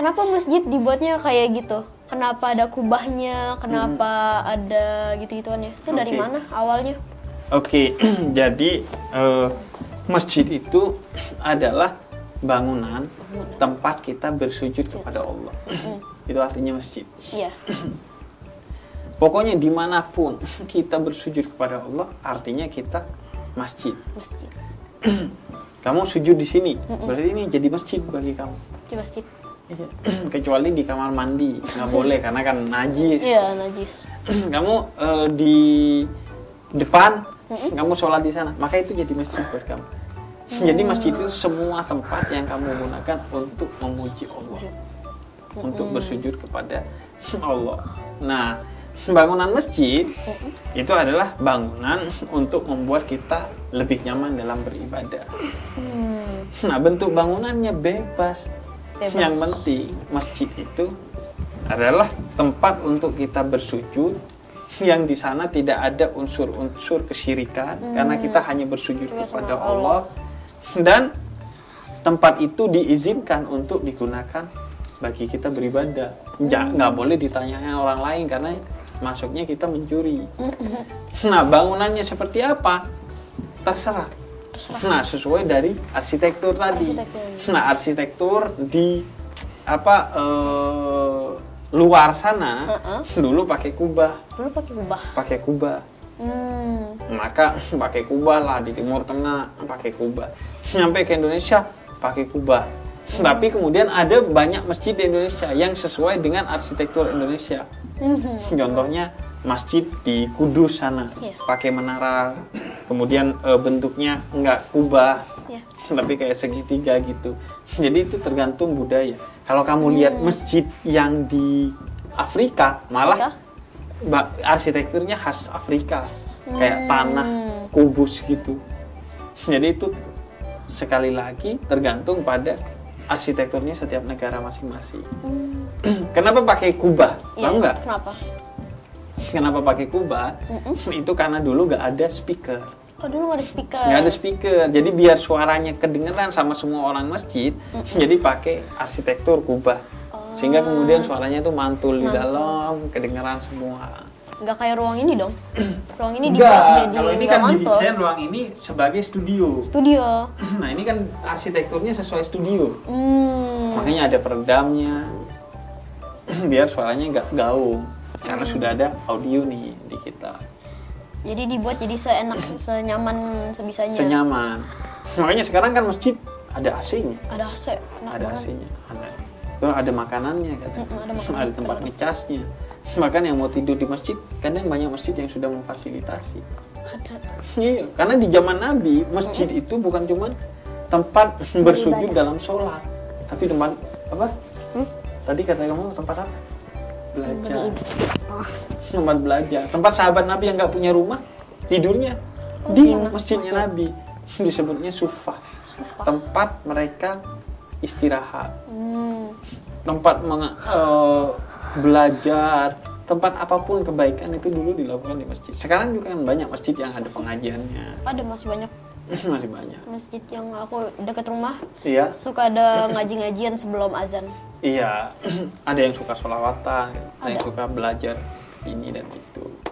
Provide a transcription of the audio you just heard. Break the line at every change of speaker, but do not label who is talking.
Kenapa masjid dibuatnya kayak gitu? Kenapa ada kubahnya? Kenapa ada gitu-gituannya? Itu dari mana awalnya?
Oke, jadi masjid itu adalah bangunan tempat kita bersujud kepada Allah. Itu artinya masjid.
Iya.
Pokoknya dimanapun kita bersujud kepada Allah, artinya kita masjid.
Masjid.
Kamu sujud di sini, berarti ini jadi masjid bagi kamu.
Di masjid.
Iya. Kecuali di kamar mandi, nggak boleh karena kan najis.
Iya, najis.
Kamu di depan, kamu sholat di sana, maka itu jadi masjid buat kamu. Jadi masjid itu semua tempat yang kamu gunakan untuk memuji Allah, untuk bersujud kepada Allah. Nah, bangunan masjid itu adalah bangunan untuk membuat kita lebih nyaman dalam beribadah. Nah, bentuk bangunannya bebas. Yang penting masjid itu adalah tempat untuk kita bersujud, yang di sana tidak ada unsur-unsur kesyirikan, karena kita hanya bersujud kepada Allah, dan tempat itu diizinkan untuk digunakan bagi kita beribadah. Nggak boleh ditanyai orang lain karena masuknya kita mencuri. Nah, bangunannya seperti apa? Terserah. Nah, sesuai dari arsitektur tadi. Nah, arsitektur di luar sana dulu pakai kubah. Pakai kubah. Maka pakai kubah lah di Timur Tengah, pakai kubah. Nyampe ke Indonesia pakai kubah. Tapi kemudian ada banyak masjid di Indonesia yang sesuai dengan arsitektur Indonesia. Contohnya masjid di Kudus sana, pakai menara, kemudian bentuknya enggak kubah, tapi kayak segitiga gitu. Jadi itu tergantung budaya. Kalau kamu lihat masjid yang di Afrika, malah arsitekturnya khas Afrika, kayak tanah kubus gitu. Jadi itu sekali lagi tergantung pada arsitekturnya setiap negara masing-masing. Kenapa pakai kubah? Tahu nggak? Kenapa pakai kubah? Itu karena dulu nggak ada speaker.
Oh, dulu nggak ada speaker.
Nggak ada speaker. Jadi biar suaranya kedengeran sama semua orang masjid, jadi pakai arsitektur kubah. Sehingga kemudian suaranya itu mantul di dalam, kedengeran semua.
Nggak kayak ruang ini dong. Ruang ini dibuat jadi
kalau ini kan didesain ruang ini sebagai studio. Nah, ini kan arsitekturnya sesuai studio. Makanya ada peredamnya. Biar suaranya nggak gaung. Karena sudah ada audio nih di kita.
Jadi dibuat jadi seenak, senyaman sebisanya.
Senyaman. Makanya sekarang kan masjid ada AC-nya.
Ada AC.
Ada AC-nya. Ada makanannya kan. Ada tempat ngecasnya. Bahkan yang mau tidur di masjid, kadang banyak masjid yang sudah memfasilitasi.
Ada.
Iya, karena di zaman Nabi, masjid itu bukan cuma tempat bersujud dalam sholat, tapi tempat apa? Tadi kata kamu tempat apa? Belajar. Tempat belajar. Tempat sahabat Nabi yang nggak punya rumah, tidurnya di masjidnya Nabi. Disebutnya sufah. Tempat mereka istirahat. Tempat belajar, tempat apapun kebaikan itu dulu dilakukan di masjid. Sekarang juga kan banyak masjid yang ada pengajiannya.
Ada, masih banyak.
Masih banyak.
Masjid yang aku dekat rumah,
iya,
suka ada ngaji-ngajian sebelum azan.
Iya, ada yang suka sholawatan, ada yang suka belajar ini dan itu.